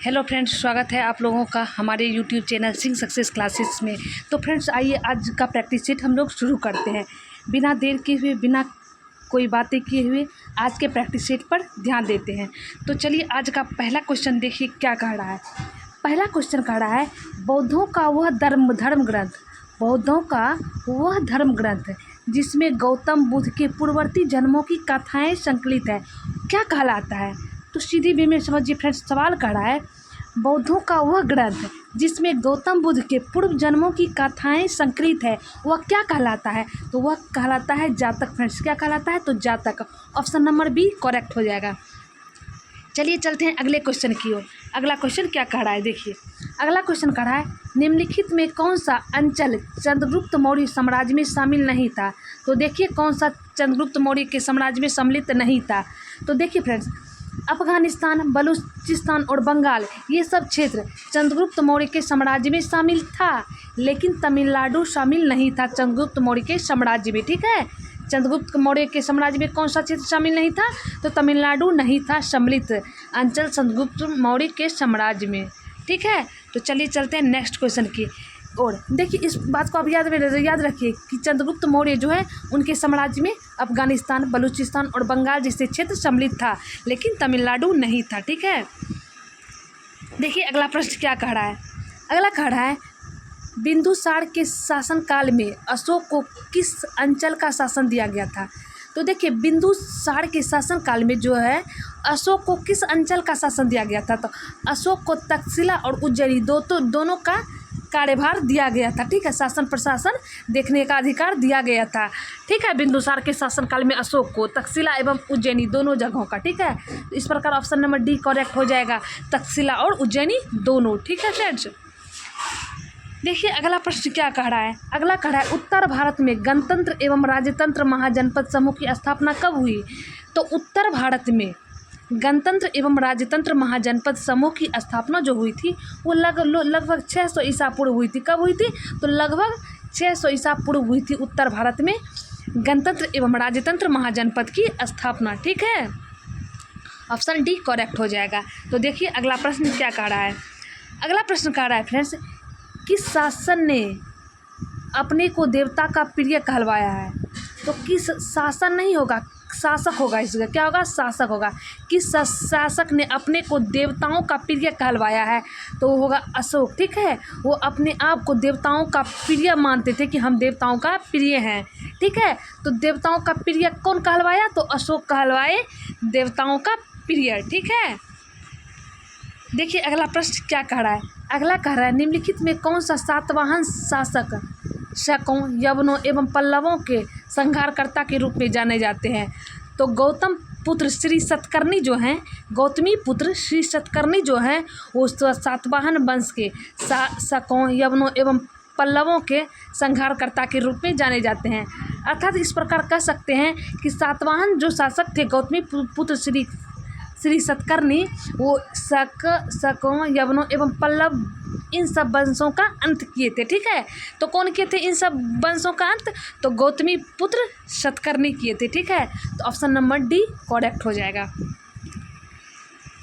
Hello friends, स्वागत है आप लोगों का हमारे YouTube channel Singh success classes में। तो फ्रेंड्स, आइए आज का प्रैक्टिस सेट हम लोग शुरू करते हैं। बिना देर किए हुए, बिना कोई बातें किए हुए आज के प्रैक्टिस सेट पर ध्यान देते हैं। तो चलिए आज का पहला क्वेश्चन देखिए क्या कह रहा है। पहला क्वेश्चन कह रहा है, बौद्धों का वह धर्म ग्रंथ जिसमें गौतम बुद्ध के पूर्ववर्ती जन्मों की कथाएँ संकलित है, क्या कहलाता है। तो सीधी वे में समझिए फ्रेंड्स, सवाल कर रहा है, बौद्धों का वह ग्रंथ जिसमें गौतम बुद्ध के पूर्व जन्मों की कथाएं संकलित है, वह क्या कहलाता है। तो वह कहलाता है जातक। फ्रेंड्स, क्या कहलाता है, तो जातक। ऑप्शन नंबर बी करेक्ट हो जाएगा। चलिए चलते हैं अगले क्वेश्चन की ओर। अगला क्वेश्चन क्या कह रहा है, देखिए अगला क्वेश्चन कह रहा है, निम्नलिखित में कौन सा अंचल चंद्रगुप्त मौर्य साम्राज्य में शामिल नहीं था। तो देखिए कौन सा चंद्रगुप्त मौर्य के साम्राज्य में सम्मिलित नहीं था। तो देखिए फ्रेंड्स, अफगानिस्तान, बलूचिस्तान और बंगाल, ये सब क्षेत्र चंद्रगुप्त मौर्य के साम्राज्य में शामिल था, लेकिन तमिलनाडु शामिल नहीं था चंद्रगुप्त मौर्य के साम्राज्य में। ठीक है, चंद्रगुप्त मौर्य के साम्राज्य में कौन सा क्षेत्र शामिल नहीं था, तो तमिलनाडु नहीं था सम्मिलित अंचल चंद्रगुप्त मौर्य के साम्राज्य में। ठीक है, तो चलिए चलते हैं नेक्स्ट क्वेश्चन की। और देखिए इस बात को आप याद रखिए कि चंद्रगुप्त मौर्य जो है उनके साम्राज्य में अफगानिस्तान, बलूचिस्तान और बंगाल जैसे क्षेत्र सम्मिलित था, लेकिन तमिलनाडु नहीं था। ठीक है, देखिए अगला प्रश्न क्या कह रहा है। अगला कह रहा है, बिंदुसार के शासनकाल में अशोक को किस अंचल का शासन दिया गया था। तो देखिए बिंदुसार के शासनकाल में जो है अशोक को किस अंचल का शासन दिया गया था। तो अशोक को तक्षशिला और उज्जैनी दोनों का कार्यभार दिया गया था। ठीक है, शासन प्रशासन देखने का अधिकार दिया गया था। ठीक है, बिंदुसार के शासनकाल में अशोक को तक्षशिला एवं उज्जैनी दोनों जगहों का। ठीक है, इस प्रकार ऑप्शन नंबर डी करेक्ट हो जाएगा, तक्षशिला और उज्जैनी दोनों। ठीक है फ्रेंड्स, देखिए अगला प्रश्न क्या कह रहा है। अगला कह रहा है, उत्तर भारत में गणतंत्र एवं राजतंत्र महाजनपद समूह की स्थापना कब हुई। तो उत्तर भारत में गणतंत्र एवं राजतंत्र महाजनपद समूह की स्थापना जो हुई थी वो लगभग 600 ईसा पूर्व हुई थी। कब हुई थी, तो लगभग 600 ईसा पूर्व हुई थी उत्तर भारत में गणतंत्र एवं राजतंत्र महाजनपद की स्थापना। ठीक है, ऑप्शन डी करेक्ट हो जाएगा। तो देखिए अगला प्रश्न क्या कह रहा है। अगला प्रश्न कह रहा है फ्रेंड्स, किस शासन ने अपने को देवता का प्रिय कहलवाया है। तो किस शासन नहीं होगा, शासक होगा, इसका क्या होगा, शासक होगा। किस शासक ने अपने को देवताओं का प्रिय कहलवाया है, तो वो होगा अशोक। ठीक है, वो अपने आप को देवताओं का प्रिय मानते थे कि हम देवताओं का प्रिय हैं। ठीक है, तो देवताओं का प्रिय कौन कहलवाया, तो अशोक कहलवाए देवताओं का प्रिय। ठीक है, देखिए अगला प्रश्न क्या कह रहा है। अगला कह रहा है, निम्नलिखित में कौन सा सातवाहन शासक शकों, यवनों एवं पल्लवों के संहारकर्ता के रूप में जाने जाते हैं। तो गौतम पुत्र श्री सतकर्णी जो हैं, गौतमी पुत्र श्री सतकर्णी जो हैं, वो सातवाहन वंश के शकों, यवनों एवं पल्लवों के संहारकर्ता के रूप में जाने जाते हैं। अर्थात इस प्रकार कह सकते हैं कि सातवाहन जो शासक थे गौतमी पुत्र श्री सतकर्णी, वो शकों, यवनों एवं पल्लव इन सब वंशों का अंत किए थे। ठीक है, तो कौन किए थे इन सब वंशों का अंत, तो गौतमी पुत्र सतकर्णी किए थे। ठीक है, तो ऑप्शन नंबर डी करेक्ट हो जाएगा।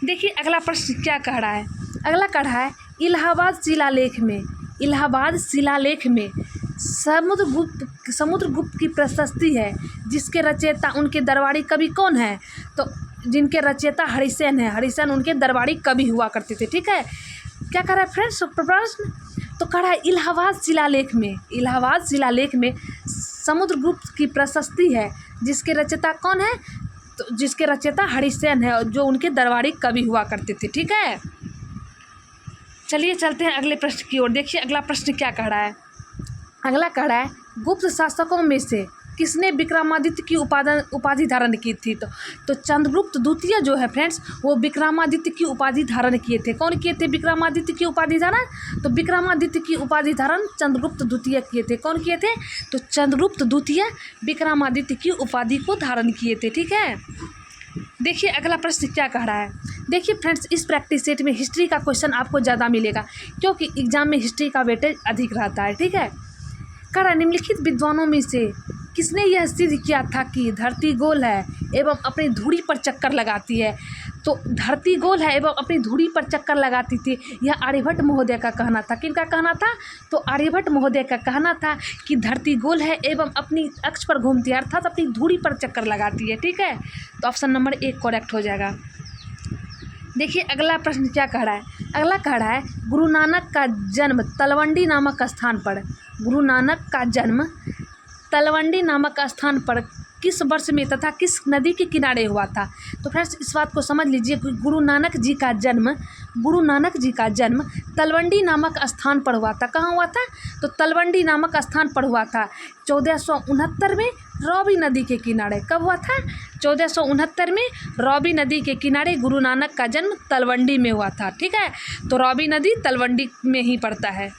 देखिए अगला प्रश्न क्या कह रहा है। अगला कह रहा है, इलाहाबाद शिलालेख में समुद्रगुप्त की प्रशस्ति है, जिसके रचयिता उनके दरबारी कवि कौन है। तो जिनके रचयिता हरिसेन है, हरिसेन उनके दरबारी कवि हुआ करते थे। ठीक है, क्या कह रहा है फ्रेंड्स प्रश्न, तो कह रहा है इलाहाबाद शिलालेख में समुद्रगुप्त की प्रशस्ति है, जिसके रचयिता कौन है, तो जिसके रचयिता हरिसेन है, जो उनके दरबारी कवि हुआ करते थे। ठीक है, चलिए चलते हैं अगले प्रश्न की ओर। देखिए अगला प्रश्न क्या कह रहा है। अगला कह रहा है, गुप्त शासकों में से किसने विक्रमादित्य की उपाधि धारण की थी। तो चंद्रगुप्त द्वितीय जो है फ्रेंड्स, वो विक्रमादित्य की उपाधि धारण किए थे। कौन किए थे विक्रमादित्य की उपाधि धारण, तो विक्रमादित्य की उपाधि धारण चंद्रगुप्त द्वितीय किए थे। कौन किए थे, तो चंद्रगुप्त द्वितीय विक्रमादित्य की उपाधि को धारण किए थे। ठीक है, देखिए अगला प्रश्न क्या कह रहा है। देखिए फ्रेंड्स, इस प्रैक्टिस सेट में हिस्ट्री का क्वेश्चन आपको ज़्यादा मिलेगा, क्योंकि एग्जाम में हिस्ट्री का वेटेज अधिक रहता है। ठीक है, कह रहा निम्नलिखित विद्वानों में से किसने यह सिद्ध किया था कि धरती गोल है एवं अपनी धुरी पर चक्कर लगाती है। तो धरती गोल है एवं अपनी धुरी पर चक्कर लगाती थी, यह आर्यभट्ट महोदय का कहना था। किनका कहना था? तो आर्यभट्ट महोदय का कहना था कि धरती गोल है एवं अपनी अक्ष पर घूमती है, अर्थात अपनी धुरी पर चक्कर लगाती है। ठीक है, तो ऑप्शन नंबर 1 करेक्ट हो जाएगा। देखिए अगला प्रश्न क्या कह रहा है। अगला कह रहा है गुरु नानक का जन्म तलवंडी नामक स्थान पर, गुरु नानक का जन्म तलवंडी नामक स्थान पर किस वर्ष में तथा किस नदी के किनारे हुआ था। तो फ्रेंड्स इस बात को समझ लीजिए, गुरु नानक जी का जन्म तलवंडी नामक स्थान पर हुआ था। कहाँ हुआ था? तो तलवंडी नामक स्थान पर हुआ था 1469 में रॉबी नदी के किनारे। कब हुआ था? 1469 में रॉबी नदी के किनारे गुरु नानक का जन्म तलवंडी में हुआ था। ठीक है, तो रॉबी नदी तलवंडी में ही पड़ता है।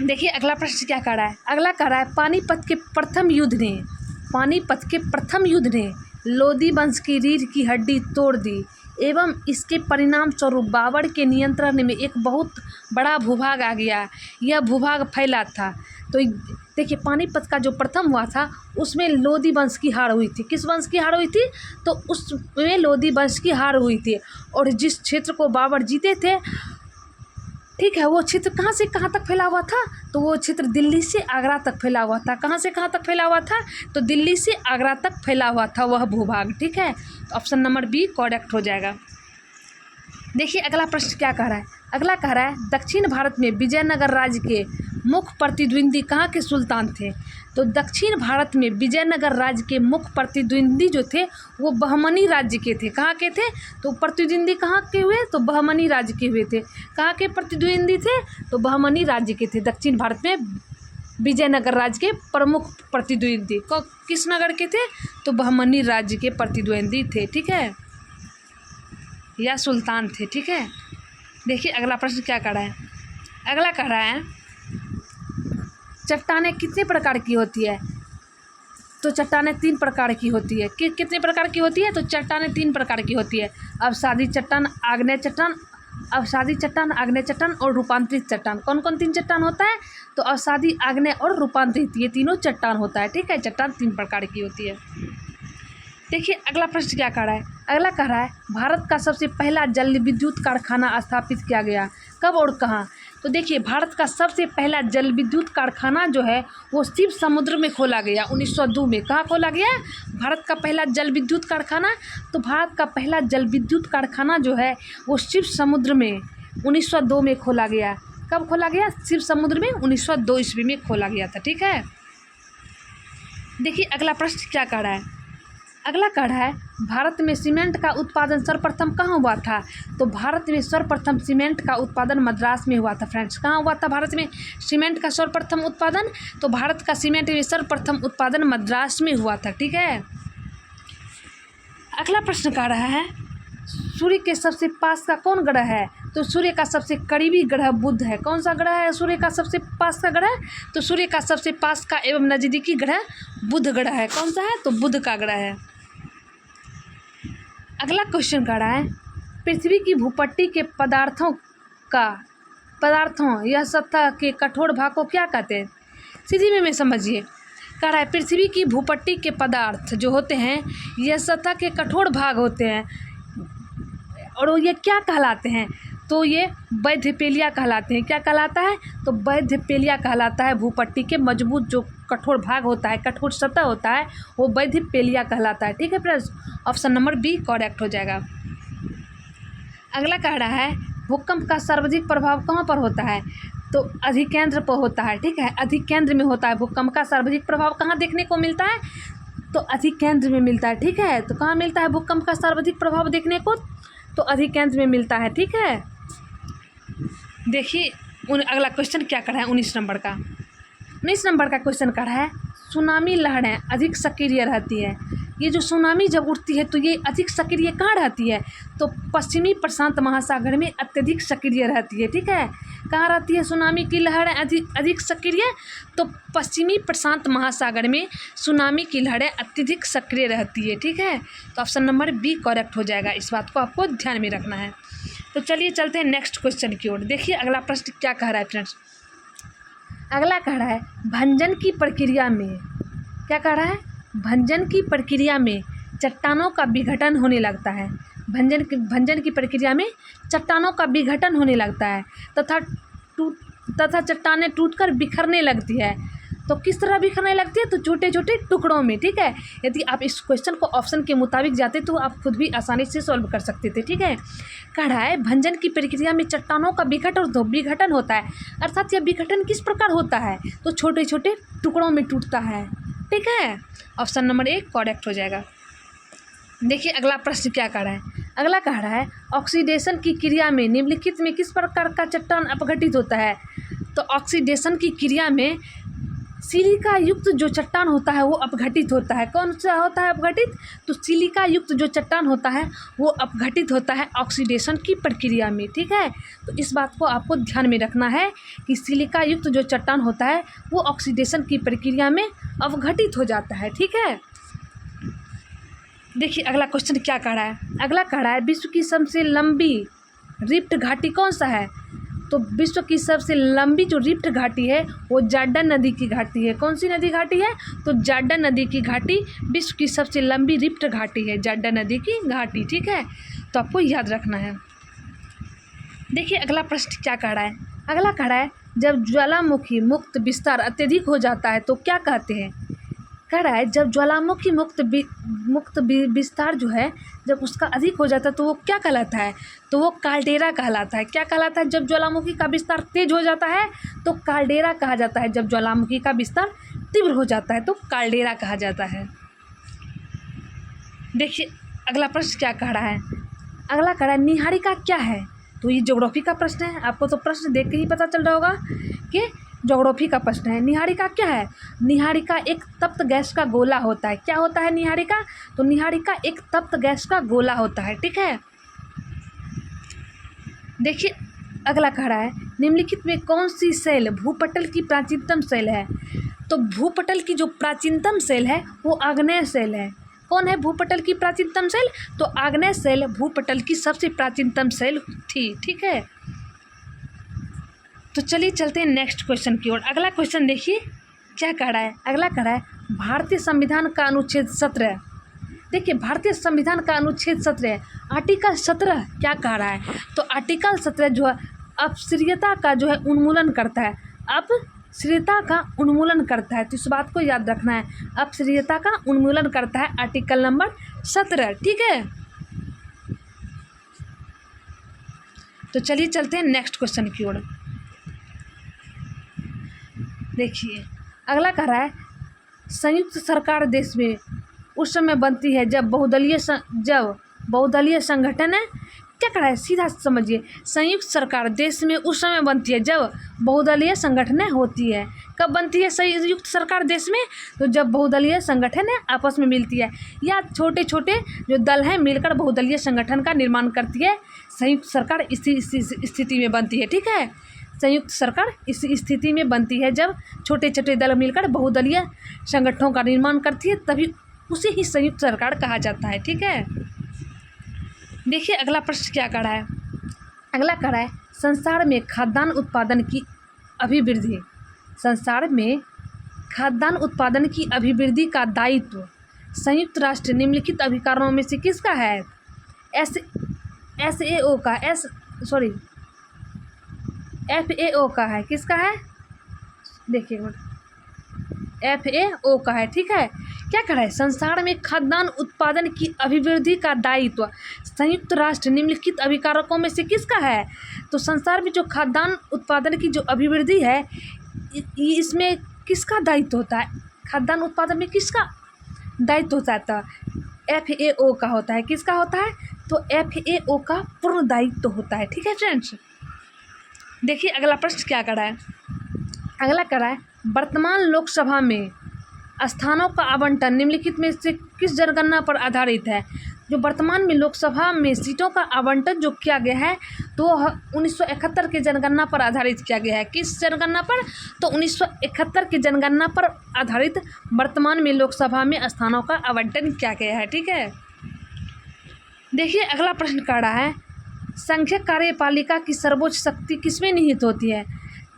देखिए अगला प्रश्न क्या कह रहा है। अगला कह रहा है पानीपत के प्रथम युद्ध ने लोदी वंश की रीढ़ की हड्डी तोड़ दी एवं इसके परिणाम स्वरूप बाबर के नियंत्रण में एक बहुत बड़ा भूभाग आ गया, यह भूभाग फैला था। तो देखिए पानीपत का जो प्रथम हुआ था उसमें लोदी वंश की हार हुई थी। किस वंश की हार हुई थी? तो उसमें लोदी वंश की हार हुई थी। और जिस क्षेत्र को बाबर जीते थे, ठीक है, वो क्षेत्र कहाँ से कहाँ तक फैला हुआ था? तो वो क्षेत्र दिल्ली से आगरा तक फैला हुआ था। कहाँ से कहाँ तक फैला हुआ था? तो दिल्ली से आगरा तक फैला हुआ था वह भूभाग। ठीक है, तो ऑप्शन नंबर बी करेक्ट हो जाएगा। देखिए अगला प्रश्न क्या कह रहा है। अगला कह रहा है दक्षिण भारत में विजयनगर राज्य के मुख्य प्रतिद्वंदी कहाँ के सुल्तान थे। तो दक्षिण भारत में विजयनगर राज्य के मुख्य प्रतिद्वंदी जो थे वो बहमनी राज्य के थे। कहाँ के थे? तो प्रतिद्वंदी कहाँ के हुए? तो बहमनी राज्य के हुए थे। कहाँ के प्रतिद्वंदी थे? तो बहमनी राज्य के थे। दक्षिण भारत में विजयनगर राज्य के प्रमुख प्रतिद्वंदी किस नगर के थे? तो बहमनी राज्य के प्रतिद्वंदी थे। ठीक है, या सुल्तान थे। ठीक है, देखिए अगला प्रश्न क्या कर रहा है। अगला कह रहा है चट्टानें कितने प्रकार की होती है। तो चट्टानें 3 प्रकार की होती है। कितने प्रकार की होती है? तो चट्टानें 3 प्रकार की होती है। अवसादी चट्टान, आग्नेय चट्टान और रूपांतरित चट्टान। कौन कौन 3 चट्टान होता है? तो अवसादी, आग्नेय और रूपांतरित, ये तीनों चट्टान होता है। ठीक है, चट्टान 3 प्रकार की होती है। देखिए अगला प्रश्न क्या कह रहा है। अगला कह रहा है भारत का सबसे पहला जल विद्युत कारखाना स्थापित किया गया, कब और कहाँ। तो देखिए भारत का सबसे पहला जल विद्युत कारखाना जो है वो शिव समुद्र में खोला गया 1902 में। कहाँ खोला गया? भारत का पहला जल विद्युत कारखाना। तो भारत का पहला जल विद्युत कारखाना जो है वो शिव समुद्र में 1902 में खोला गया। कब खोला गया? शिव समुद्र में 1902 ईस्वी में खोला गया था। ठीक है, देखिए अगला प्रश्न क्या कह रहा है। अगला कह रहा है भारत में सीमेंट का उत्पादन सर्वप्रथम कहाँ हुआ था। तो भारत में सर्वप्रथम सीमेंट का उत्पादन मद्रास में हुआ था। फ्रेंड्स कहाँ हुआ था भारत में सीमेंट का सर्वप्रथम उत्पादन? तो भारत का सीमेंट में सर्वप्रथम उत्पादन मद्रास में हुआ था। ठीक है, अगला प्रश्न कह रहा है सूर्य के सबसे पास का कौन ग्रह है। तो सूर्य का सबसे करीबी ग्रह बुध है। कौन सा ग्रह है सूर्य का सबसे पास का ग्रह? तो सूर्य का सबसे पास का एवं नज़दीकी ग्रह बुध ग्रह है। कौन सा है? तो बुध का ग्रह है। अगला क्वेश्चन कह रहा है पृथ्वी की भूपट्टी के पदार्थों या सतह के कठोर भाग को क्या कहते हैं। सीधी में समझिए, कह रहा है पृथ्वी की भूपट्टी के पदार्थ जो होते हैं यह सतह के कठोर भाग होते हैं और ये क्या कहलाते हैं। तो ये वैधपेलिया कहलाते हैं। क्या कहलाता है? तो वैधपेलिया कहलाता है। भूपट्टी के मजबूत जो कठोर भाग होता है, कठोर सतह होता है, वो वैधपेलिया कहलाता है। ठीक है friends, option number B correct हो जाएगा। अगला कह रहा है भूकंप का सर्वाधिक प्रभाव कहाँ पर होता है। तो अधिकेंद्र पर होता है। ठीक है, अधिकेंद्र में होता है। भूकंप का सर्वाधिक प्रभाव कहाँ देखने को मिलता है? तो अधिकेंद्र में मिलता है। ठीक है, तो कहाँ मिलता है भूकंप का सर्वाधिक प्रभाव देखने को? तो अधिकेंद्र में मिलता है। ठीक है, देखिए अगला क्वेश्चन क्या कर रहा है 19 नंबर का। 19 नंबर का क्वेश्चन कर रहा है सुनामी लहरें अधिक सक्रिय रहती है। ये जो सुनामी जब उठती है तो ये अधिक सक्रिय कहाँ रहती है? तो पश्चिमी प्रशांत महासागर में अत्यधिक सक्रिय रहती है। ठीक है, कहाँ रहती है सुनामी की लहरें अधिक सक्रिय? तो पश्चिमी प्रशांत महासागर में सुनामी की लहरें अत्यधिक सक्रिय रहती है। ठीक है, तो ऑप्शन नंबर बी करेक्ट हो जाएगा। इस बात को आपको ध्यान में रखना है। तो चलिए चलते हैं नेक्स्ट क्वेश्चन की ओर। देखिए अगला प्रश्न क्या कह रहा है फ्रेंड्स। अगला कह रहा है भंजन की प्रक्रिया में, क्या कह रहा है? भंजन की प्रक्रिया में चट्टानों का विघटन होने लगता है। भंजन की प्रक्रिया में चट्टानों का विघटन होने लगता है तथा चट्टानें टूटकर बिखरने लगती है। तो किस तरह बिखरने लगती है? तो छोटे छोटे टुकड़ों में, ठीक है। यदि आप इस क्वेश्चन को ऑप्शन के मुताबिक जाते तो आप खुद भी आसानी से सॉल्व कर सकते थे, ठीक है। कहा है भंजन की प्रक्रिया में चट्टानों का विघटन होता है, अर्थात यह विघटन किस प्रकार होता है? तो छोटे छोटे टुकड़ों में टूटता है, ठीक है। ऑप्शन नंबर 1 करेक्ट हो जाएगा। देखिए अगला प्रश्न क्या कह रहा है। अगला कह रहा है ऑक्सीडेशन की क्रिया में निम्नलिखित में किस प्रकार का चट्टान अपघटित होता है? तो ऑक्सीडेशन की क्रिया में सिलिका युक्त जो चट्टान होता है वो अपघटित होता है। कौन सा होता है अपघटित? तो सिलिका युक्त जो चट्टान होता है वो अपघटित होता है ऑक्सीडेशन की प्रक्रिया में, ठीक है। तो इस बात को आपको ध्यान में रखना है कि सिलिका युक्त जो चट्टान होता है वो ऑक्सीडेशन की प्रक्रिया में अपघटित हो जाता है, ठीक है। देखिए अगला क्वेश्चन क्या कह रहा है। अगला कह रहा है विश्व की सबसे लंबी रिफ्ट घाटी कौन सा है? तो विश्व की सबसे लंबी जो रिफ्ट घाटी है वो जॉर्डन नदी की घाटी है। कौन सी नदी घाटी है? तो जॉर्डन नदी की घाटी विश्व की सबसे लंबी रिफ्ट घाटी है, जॉर्डन नदी की घाटी, ठीक है। तो आपको याद रखना है। देखिए अगला प्रश्न क्या कह रहा है। अगला कह रहा है जब ज्वालामुखी मुक्त विस्तार अत्यधिक हो जाता है तो क्या कहते हैं? कह रहा है जब ज्वालामुखी मुक्त विस्तार जो है जब उसका अधिक हो जाता है तो वो क्या कहलाता है? तो वो काल्डेरा कहलाता है। क्या कहलाता है? जब ज्वालामुखी का विस्तार तेज हो जाता है तो काल्डेरा कहा जाता है। जब ज्वालामुखी का विस्तार तीव्र हो जाता है तो काल्डेरा कहा जाता है। देखिए अगला प्रश्न क्या कह रहा है। अगला कह रहा है निहारिका क्या है? तो ये ज्योग्राफी का प्रश्न है। आपको तो प्रश्न देख के ही पता चल रहा होगा कि ज्योग्राफी का प्रश्न है। निहारिका क्या है? निहारिका एक तप्त गैस का गोला होता है। क्या होता है निहारिका? तो निहारिका एक तप्त गैस का गोला होता है, ठीक है। देखिए अगला कह रहा है निम्नलिखित में कौन सी सेल भूपटल की प्राचीनतम सेल है? तो भूपटल की जो प्राचीनतम सेल है वो आग्नेय सेल है। कौन है भूपटल की प्राचीनतम सेल? तो आग्नेय सेल भूपटल की सबसे प्राचीनतम सेल थी, ठीक है। तो चलिए चलते हैं नेक्स्ट क्वेश्चन की ओर। अगला क्वेश्चन देखिए क्या कह रहा है। अगला कह रहा है भारतीय संविधान का अनुच्छेद 17। देखिए भारतीय संविधान का अनुच्छेद 17 आर्टिकल 17 क्या कह रहा है? तो आर्टिकल 17 जो है अपश्रीयता का जो है उन्मूलन करता है। अपश्रीयता का उन्मूलन करता है, तो इस बात को याद रखना है। अपश्रीयता का उन्मूलन करता है आर्टिकल नंबर 17, ठीक है। तो चलिए चलते हैं नेक्स्ट क्वेश्चन की ओर। देखिए अगला कह रहा है संयुक्त सरकार देश में उस समय बनती है जब बहुदलीय संगठन है। क्या कह रहा है? सीधा समझिए, संयुक्त सरकार देश में उस समय बनती है जब बहुदलीय संगठनें होती है। कब बनती है संयुक्त सरकार देश में? तो जब बहुदलीय संगठन आपस में मिलती है या छोटे छोटे जो दल हैं मिलकर बहुदलीय संगठन का निर्माण करती है। संयुक्त सरकार इसी स्थिति में बनती है, ठीक है। संयुक्त सरकार इस स्थिति में बनती है जब छोटे छोटे दल मिलकर बहुदलीय संगठनों का निर्माण करती है, तभी उसे ही संयुक्त सरकार कहा जाता है, ठीक है। देखिए अगला प्रश्न क्या कर रहा है। अगला कर रहा है संसार में खाद्यान्न उत्पादन की अभिवृद्धि। संसार में खाद्यान्न उत्पादन की अभिवृद्धि का दायित्व संयुक्त राष्ट्र निम्नलिखित अभिकरणों में से किसका है? FAO का है। किसका है? देखिए FAO का है, ठीक है। क्या कह रहा है? संसार में खाद्यान्न उत्पादन की अभिवृद्धि का दायित्व संयुक्त राष्ट्र निम्नलिखित अभिकारकों में से किसका है? तो संसार में जो खाद्यान्न उत्पादन की जो अभिवृद्धि है इसमें किसका दायित्व होता है? खाद्यान्न उत्पादन में किसका दायित्व होता है? तो FAO का होता है। किसका होता है? तो FAO का पूर्ण दायित्व होता है, ठीक है फ्रेंड्स। देखिए अगला प्रश्न क्या कर रहा है। अगला कर रहा है वर्तमान लोकसभा में स्थानों का आवंटन निम्नलिखित में से किस जनगणना पर आधारित है? जो वर्तमान में लोकसभा में सीटों का आवंटन जो किया गया है तो 1971 के जनगणना पर आधारित किया गया है। किस जनगणना पर? तो 1971 की जनगणना पर आधारित वर्तमान में लोकसभा में स्थानों का आवंटन किया गया है, ठीक है। देखिए अगला प्रश्न कर रहा है संघीय कार्यपालिका की सर्वोच्च शक्ति किसमें निहित होती है?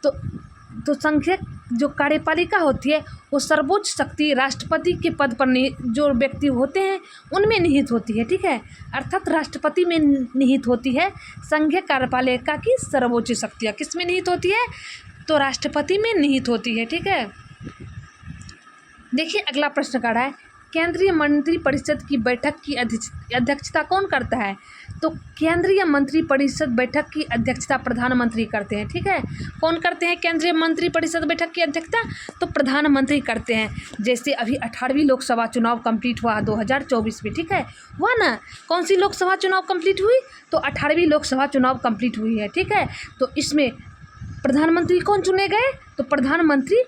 तो संघीय जो कार्यपालिका होती है वो सर्वोच्च शक्ति राष्ट्रपति के पद पर जो व्यक्ति होते हैं उनमें निहित होती है, ठीक है। अर्थात राष्ट्रपति में निहित होती है संघीय कार्यपालिका की सर्वोच्च शक्तियाँ। किस में निहित होती है? तो राष्ट्रपति में निहित होती है, ठीक है। देखिए अगला प्रश्न का है, केंद्रीय मंत्रिपरिषद की बैठक की अध्यक्षता कौन करता है? तो केंद्रीय मंत्रिपरिषद बैठक की अध्यक्षता प्रधानमंत्री करते हैं, ठीक है। कौन करते हैं केंद्रीय मंत्रिपरिषद बैठक की अध्यक्षता? तो प्रधानमंत्री करते हैं। जैसे अभी 18वीं लोकसभा चुनाव कंप्लीट हुआ 2024 में, ठीक है, हुआ ना। कौन सी लोकसभा चुनाव कंप्लीट हुई? तो 18वीं लोकसभा चुनाव कंप्लीट हुई है, ठीक है। तो इसमें प्रधानमंत्री कौन चुने गए? तो प्रधानमंत्री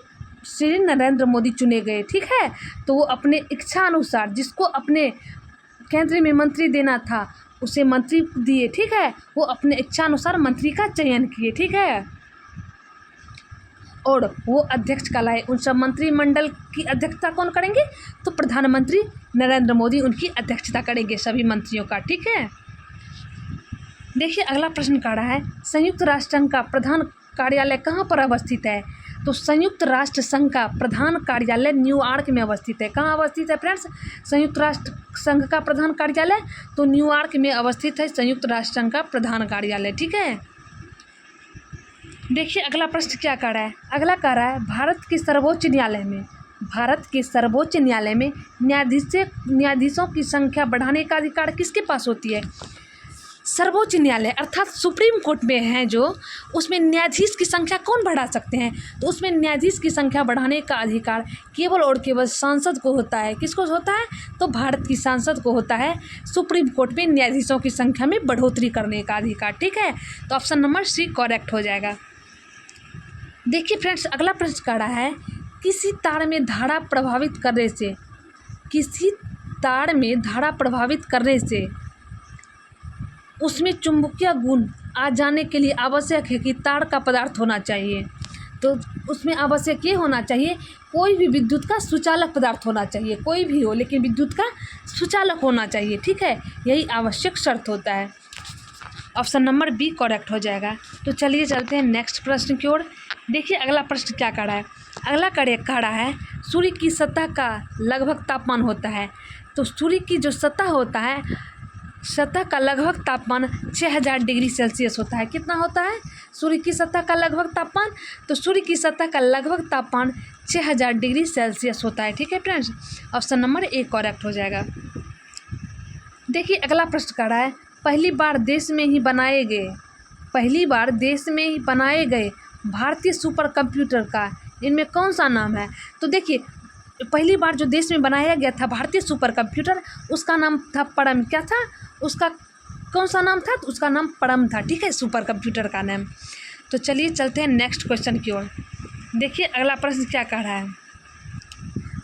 श्री नरेंद्र मोदी चुने गए, ठीक है। तो वो अपने इच्छा अनुसार जिसको अपने केंद्र में मंत्री देना था उसे मंत्री दिए, ठीक है। वो अपने इच्छा अनुसार मंत्री का चयन किए, ठीक है, और वो अध्यक्ष कहलाए। उन सब मंत्रिमंडल की अध्यक्षता कौन करेंगे? तो प्रधानमंत्री नरेंद्र मोदी उनकी अध्यक्षता करेंगे सभी मंत्रियों का, ठीक है। देखिए अगला प्रश्न का रहा है, संयुक्त राष्ट्र संघ का प्रधान कार्यालय कहाँ पर अवस्थित है? तो संयुक्त राष्ट्र संघ का प्रधान कार्यालय न्यूयॉर्क में अवस्थित है। कहाँ अवस्थित है फ्रेंड्स? संयुक्त राष्ट्र संघ का प्रधान कार्यालय तो न्यूयॉर्क में अवस्थित है संयुक्त राष्ट्र संघ का प्रधान कार्यालय, ठीक है। देखिए अगला प्रश्न क्या कर रहा है? अगला कह रहा है, भारत के सर्वोच्च न्यायालय में न्यायाधीशों की संख्या बढ़ाने का अधिकार किसके पास होती है? सर्वोच्च न्यायालय अर्थात सुप्रीम कोर्ट में है जो, उसमें न्यायाधीश की संख्या कौन बढ़ा सकते हैं? तो उसमें न्यायाधीश की संख्या बढ़ाने का अधिकार केवल और केवल सांसद को होता है। किसको होता है? तो भारत की सांसद को होता है सुप्रीम कोर्ट में न्यायाधीशों की संख्या में बढ़ोतरी करने का अधिकार, ठीक है। तो ऑप्शन नंबर सी करेक्ट हो जाएगा। देखिए फ्रेंड्स अगला प्रश्न कर रहा है, किसी तार में धारा प्रभावित करने से उसमें चुंबकीय गुण आ जाने के लिए आवश्यक है कि तार का पदार्थ होना चाहिए। तो उसमें आवश्यक ये होना चाहिए कोई भी विद्युत का सुचालक पदार्थ होना चाहिए, कोई भी हो लेकिन विद्युत का सुचालक होना चाहिए, ठीक है। यही आवश्यक शर्त होता है। ऑप्शन नंबर बी करेक्ट हो जाएगा। तो चलिए चलते हैं नेक्स्ट प्रश्न की ओर। देखिए अगला प्रश्न क्या कह रहा है? अगला कह रहा है, सूर्य की सतह का लगभग तापमान होता है। तो सूर्य की जो सतह होता है, सतह का लगभग तापमान 6000 डिग्री सेल्सियस होता है। कितना होता है सूर्य की सतह का लगभग तापमान? तो सूर्य की सतह का लगभग तापमान 6000 डिग्री सेल्सियस होता है, ठीक है friends. Option number A correct हो जाएगा। देखिए अगला प्रश्न कर रहा है, पहली बार देश में ही बनाए गए भारतीय सुपर कंप्यूटर का इनमें कौन सा नाम है? तो देखिए पहली बार जो देश में बनाया गया था भारतीय सुपर कंप्यूटर, उसका नाम था परम। क्या था उसका? कौन सा नाम था? तो उसका नाम परम था, ठीक है, सुपर कंप्यूटर का नाम। तो चलिए चलते हैं नेक्स्ट क्वेश्चन की ओर। देखिए अगला प्रश्न क्या कह रहा है?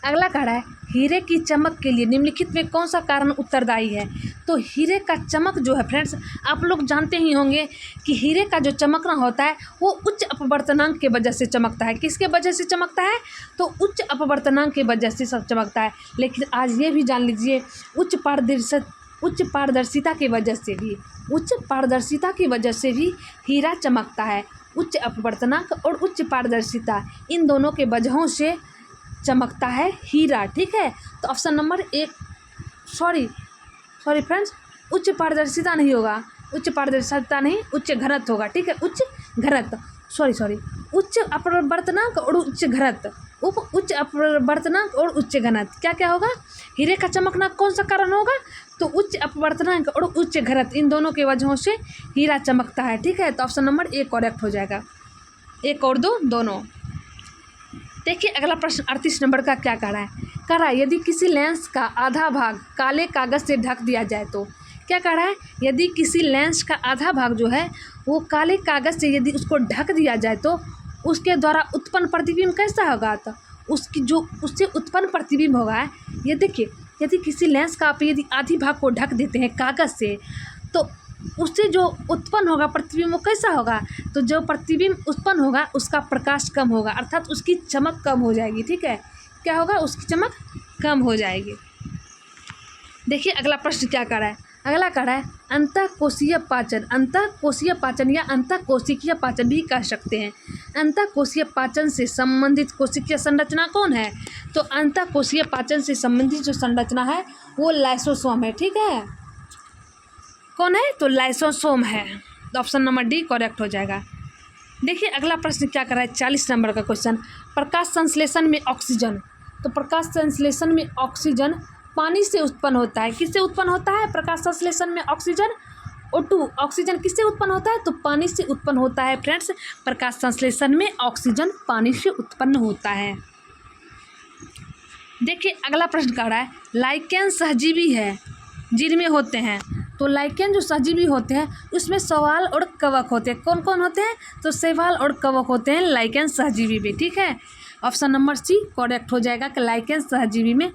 अगला कह रहा है, हीरे की चमक के लिए निम्नलिखित में कौन सा कारण उत्तरदायी है? तो हीरे का चमक जो है फ्रेंड्स, आप लोग जानते ही होंगे कि हीरे का जो चमकना होता है वो उच्च अपवर्तनांक के वजह से चमकता है। किसके वजह से चमकता है? तो उच्च अपवर्तनांक के वजह से सब चमकता है। लेकिन आज ये भी जान लीजिए उच्च पारदर्शिता की वजह से भी हीरा चमकता है। उच्च अपवर्तनांक और उच्च पारदर्शिता इन दोनों के वजहों से चमकता है हीरा, ठीक है। तो ऑप्शन नंबर एक सॉरी फ्रेंड्स, उच्च पारदर्शिता नहीं होगा, उच्च पारदर्शिता नहीं, उच्च घनत्व होगा, ठीक है। उच्च घनत्व उच्च अपवर्तनांक और उच्च घनत्व, उच्च अपवर्तनांक और उच्च घनत्व क्या होगा? हीरे का चमकना कौन सा कारण होगा? तो उच्च अपवर्तनांक और उच्च घनत्व इन दोनों की वजहों से हीरा चमकता है, ठीक है। तो ऑप्शन नंबर ए करेक्ट हो जाएगा। एक और दो दोनों। देखिए अगला प्रश्न 38 नंबर का क्या कह रहा है? यदि किसी लेंस का आधा भाग काले कागज से ढक दिया जाए तो क्या कह रहा है? यदि किसी लेंस का आधा भाग जो है वो काले कागज से यदि उसको ढक दिया जाए तो उसके द्वारा उत्पन्न प्रतिबिंब कैसा होगा? तो उससे उत्पन्न प्रतिबिंब होगा, ये देखिए, यदि किसी लेंस का आप यदि आधी भाग को ढक देते हैं कागज़ से तो उससे जो उत्पन्न होगा प्रतिबिंब वो कैसा होगा? तो जो प्रतिबिंब उत्पन्न होगा उसका प्रकाश कम होगा, अर्थात उसकी चमक कम हो जाएगी, ठीक है। क्या होगा? उसकी चमक कम हो जाएगी। देखिए अगला प्रश्न क्या कर रहा है? अगला कह रहा है अंतःकोशीय पाचन। अंतःकोशीय पाचन या अंतःकोशिकीय पाचन भी कह सकते हैं। अंतःकोशीय पाचन से संबंधित कोशिकीय संरचना कौन है? तो अंतःकोशीय पाचन से संबंधित जो संरचना है वो लाइसोसोम है। ठीक है, कौन है? तो लाइसोसोम है। तो ऑप्शन नंबर डी करेक्ट हो जाएगा। देखिए अगला प्रश्न क्या कर रहा है, 40 नंबर का क्वेश्चन। प्रकाश संश्लेषण में ऑक्सीजन। तो प्रकाश संश्लेषण में ऑक्सीजन पानी से उत्पन्न होता है। किससे उत्पन्न होता है प्रकाश संश्लेषण में ऑक्सीजन? O2। ऑक्सीजन किससे उत्पन्न होता है? तो पानी से उत्पन्न होता है फ्रेंड्स। प्रकाश संश्लेषण में ऑक्सीजन पानी से उत्पन्न होता है। देखिए अगला प्रश्न कर रहा है लाइकेन सहजीवी है जिनमें होते हैं। तो लाइकेन जो सहजीवी होते हैं उसमें शैवाल और कवक होते हैं। कौन कौन होते हैं? तो शैवाल और कवक होते हैं लाइकेन सहजीवी में। ठीक है, ऑप्शन नंबर सी करेक्ट हो जाएगा कि लाइकेन सहजीवी में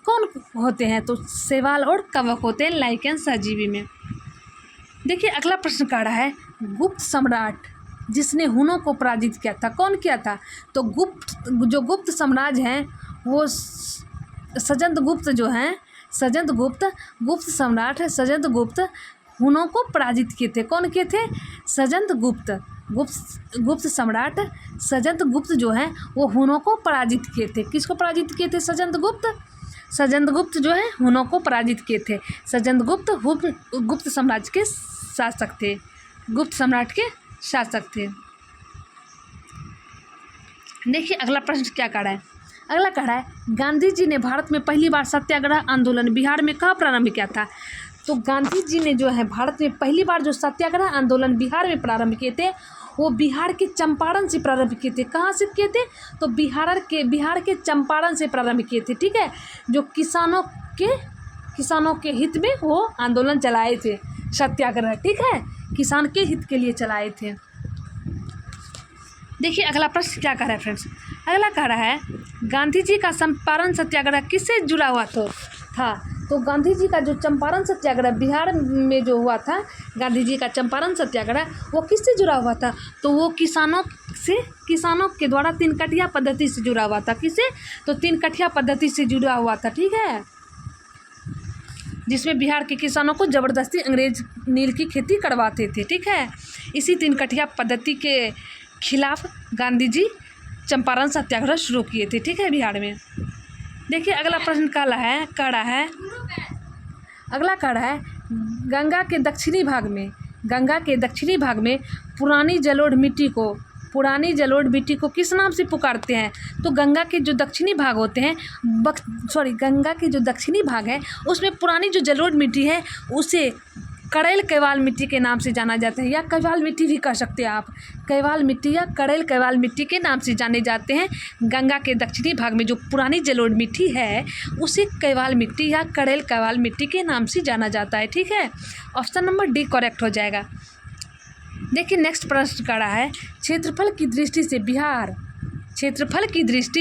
कौन होते हैं? तो शैवाल और कवक होते हैं लाइकेन सहजीवी में। देखिए अगला प्रश्न कह रहा है गुप्त सम्राट जिसने हुनों को पराजित किया था, कौन किया था? तो गुप्त साम्राज्य हैं वो सजंत गुप्त जो हैं, सजंत गुप्त सम्राट है सजंत गुप्त हुनों को पराजित किए थे। कौन किए थे? सजंत गुप्त सम्राट सजंत गुप्त जो हैं वो हुनों को पराजित किए थे। किसको पराजित किए थे? सजंत गुप्त जो है हुनों को पराजित किए थे। सजंत गुप्त साम्राज्य के शासक थे, गुप्त सम्राट के शासक थे। देखिए अगला प्रश्न क्या कह रहा है, अगला कह रहा है गांधी जी ने भारत में पहली बार सत्याग्रह आंदोलन बिहार में कहाँ प्रारंभ किया था? तो गांधी जी ने जो है भारत में पहली बार जो सत्याग्रह आंदोलन बिहार में प्रारंभ किए थे वो बिहार के चंपारण से प्रारंभ किए थे। कहाँ से किए थे? तो बिहार के चंपारण से प्रारंभ किए थे। ठीक है, जो किसानों के हित में वो आंदोलन चलाए थे, सत्याग्रह। ठीक है, किसान के हित के लिए चलाए थे। देखिए अगला प्रश्न क्या कह रहा है फ्रेंड्स, अगला कह रहा है गांधी जी का चंपारण सत्याग्रह किससे जुड़ा हुआ था? तो गांधी जी का जो चंपारण सत्याग्रह बिहार में जो हुआ था, गांधी जी का चंपारण सत्याग्रह वो किससे जुड़ा हुआ था? तो वो किसानों के द्वारा 3 कठिया पद्धति से जुड़ा हुआ था। किससे? तो 3 कठिया पद्धति से जुड़ा हुआ था। ठीक है, जिसमें बिहार के किसानों को ज़बरदस्ती अंग्रेज नील की खेती करवाते थे। ठीक है, इसी 3 कठिया पद्धति के खिलाफ गांधी जी चंपारण सत्याग्रह शुरू किए थे। ठीक है, बिहार में। देखिए अगला प्रश्न कह रहा है गंगा के दक्षिणी भाग में पुरानी जलोढ़ मिट्टी को किस नाम से पुकारते हैं? तो गंगा के जो दक्षिणी भाग होते हैं गंगा के जो दक्षिणी भाग है उसमें पुरानी जो जलोढ़ मिट्टी है उसे कड़ैल कैवाल मिट्टी के नाम से जाना जाता है, या कैवाल मिट्टी भी कह सकते हैं आप। कैवाल मिट्टी या कड़ैल कैवाल मिट्टी के नाम से जाने जाते हैं। गंगा के दक्षिणी भाग में जो पुरानी जलोढ़ मिट्टी है उसे कैवाल मिट्टी या कड़ैल कैवाल मिट्टी के नाम से जाना जाता है। ठीक है, ऑप्शन नंबर डी करेक्ट हो जाएगा। देखिए नेक्स्ट प्रश्न कर रहा है क्षेत्रफल की दृष्टि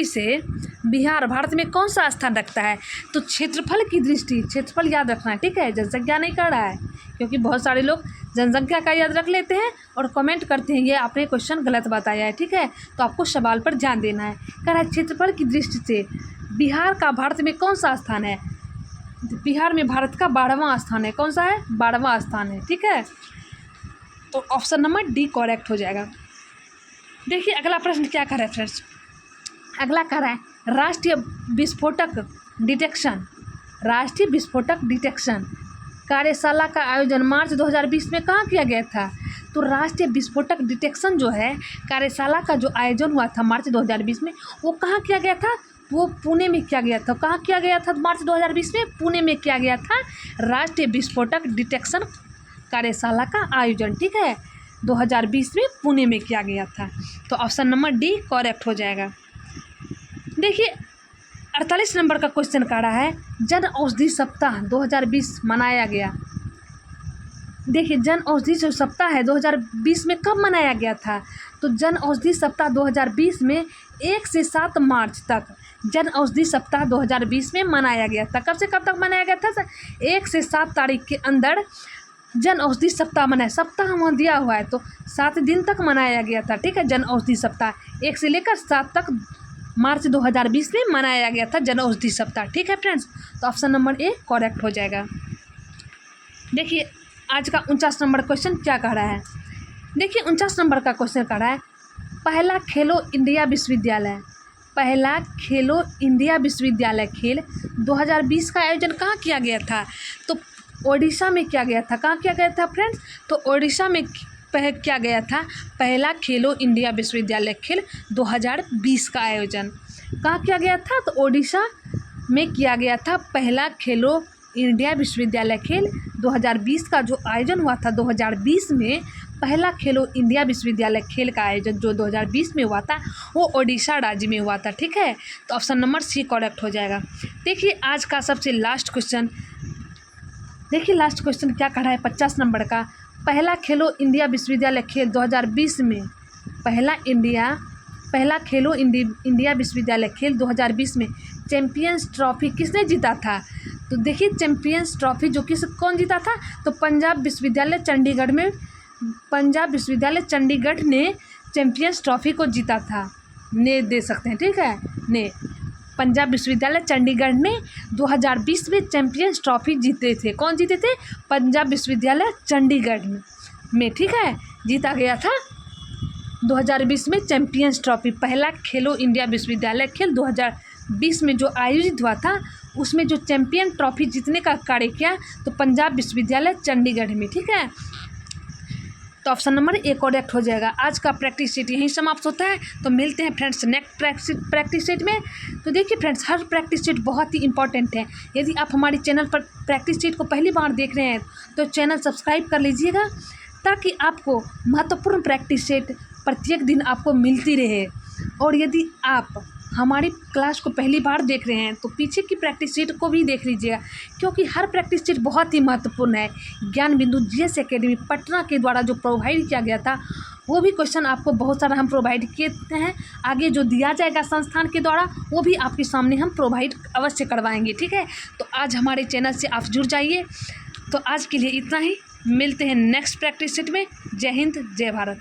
से बिहार भारत में कौन सा स्थान रखता है? तो क्षेत्रफल याद रखना है। ठीक है, जनसंख्या नहीं कर रहा है, क्योंकि बहुत सारे लोग जनसंख्या का याद रख लेते हैं और कमेंट करते हैं ये आपने क्वेश्चन गलत बताया है। ठीक है, तो आपको सवाल पर ध्यान देना है। कह रहा है क्षेत्रफल की दृष्टि से बिहार का भारत में कौन सा स्थान है? बिहार में भारत का 12वां स्थान है। कौन सा है? 12वां स्थान है। ठीक है, तो ऑप्शन नंबर डी करेक्ट हो जाएगा। देखिए अगला प्रश्न क्या कर रहा है फ्रेंड्स, अगला कर रहा है राष्ट्रीय विस्फोटक डिटेक्शन कार्यशाला का आयोजन मार्च 2020 में कहाँ किया गया था? तो राष्ट्रीय विस्फोटक डिटेक्शन जो है कार्यशाला का जो आयोजन हुआ था मार्च 2020 में वो कहाँ किया गया था? वो पुणे में किया गया था। कहाँ किया गया था मार्च 2020 में? पुणे में किया गया था राष्ट्रीय विस्फोटक डिटेक्शन कार्यशाला का आयोजन। ठीक है, 2020 में पुणे में किया गया था। तो ऑप्शन नंबर डी करेक्ट हो जाएगा। देखिए 48 नंबर का क्वेश्चन कर रहा है जन औषधि सप्ताह 2020 मनाया गया। देखिए जन औषधि जो सप्ताह है 2020 में कब मनाया गया था? तो जन औषधि सप्ताह 2020 में 1 से 7 मार्च तक जन औषधि सप्ताह 2020 में मनाया गया था। कब से कब तक मनाया गया था? 1 से 7 तारीख के अंदर जन औषधि सप्ताह मनाया। सप्ताह वहाँ दिया हुआ है तो 7 दिन तक मनाया गया था। ठीक है, जन औषधि सप्ताह 1 से लेकर 7 तक मार्च 2020 में मनाया गया था जन औषधि सप्ताह। ठीक है फ्रेंड्स, तो ऑप्शन नंबर ए करेक्ट हो जाएगा। देखिए आज का 49 नंबर क्वेश्चन क्या कह रहा है। देखिए 49 नंबर का क्वेश्चन कह रहा है, पहला खेलो इंडिया विश्वविद्यालय, पहला खेलो इंडिया विश्वविद्यालय खेल 2020 का आयोजन कहाँ किया गया था। तो ओडिशा में किया गया था। कहाँ किया गया था फ्रेंड्स, तो ओडिशा में किया गया था पहला खेलो इंडिया विश्वविद्यालय खेल 2020 का आयोजन। कहाँ किया गया था, तो ओडिशा में किया गया था पहला खेलो इंडिया विश्वविद्यालय खेल 2020 का जो आयोजन हुआ था 2020 में, पहला खेलो इंडिया विश्वविद्यालय खेल का आयोजन जो 2020 में हुआ था वो ओडिशा राज्य में हुआ था। ठीक है, तो ऑप्शन नंबर सी करेक्ट हो जाएगा। देखिए आज का सबसे लास्ट क्वेश्चन, देखिए लास्ट क्वेश्चन क्या कह रहा है 50 नंबर का, पहला खेलो इंडिया विश्वविद्यालय खेल 2020 में, पहला खेलो इंडिया विश्वविद्यालय खेल 2020 में चैंपियंस ट्रॉफी किसने जीता था। तो देखिए चैंपियंस ट्रॉफी जो कौन जीता था, तो पंजाब विश्वविद्यालय चंडीगढ़ ने चैंपियंस ट्रॉफी को जीता था। ने दे सकते हैं, ठीक है, ने पंजाब विश्वविद्यालय चंडीगढ़ ने 2020 में चैंपियंस ट्रॉफी जीते थे। कौन जीते थे, पंजाब विश्वविद्यालय चंडीगढ़ में, ठीक है, जीता गया था 2020 में चैंपियंस ट्रॉफी। पहला खेलो इंडिया विश्वविद्यालय खेल 2020 में जो आयोजित हुआ था उसमें जो चैंपियन ट्रॉफी जीतने का कार्य किया तो पंजाब विश्वविद्यालय चंडीगढ़ में। ठीक है, तो ऑप्शन नंबर ए करेक्ट हो जाएगा। आज का प्रैक्टिस सेट यहीं समाप्त होता है। तो मिलते हैं फ्रेंड्स नेक्स्ट प्रैक्टिस सेट में। तो देखिए फ्रेंड्स हर प्रैक्टिस सेट बहुत ही इंपॉर्टेंट है। यदि आप हमारे चैनल पर प्रैक्टिस सेट को पहली बार देख रहे हैं तो चैनल सब्सक्राइब कर लीजिएगा ताकि आपको महत्वपूर्ण प्रैक्टिस सेट प्रत्येक दिन आपको मिलती रहे। और यदि आप हमारी क्लास को पहली बार देख रहे हैं तो पीछे की प्रैक्टिस शीट को भी देख लीजिएगा क्योंकि हर प्रैक्टिस शीट बहुत ही महत्वपूर्ण है। ज्ञान बिंदु जीएस एकेडमी पटना के द्वारा जो प्रोवाइड किया गया था वो भी क्वेश्चन आपको बहुत सारा हम प्रोवाइड किए हैं। आगे जो दिया जाएगा संस्थान के द्वारा वो भी आपके सामने हम प्रोवाइड अवश्य करवाएंगे। ठीक है, तो आज हमारे चैनल से आप जुड़ जाइए। तो आज के लिए इतना ही, मिलते हैं नेक्स्ट प्रैक्टिस सेट में। जय हिंद, जय भारत।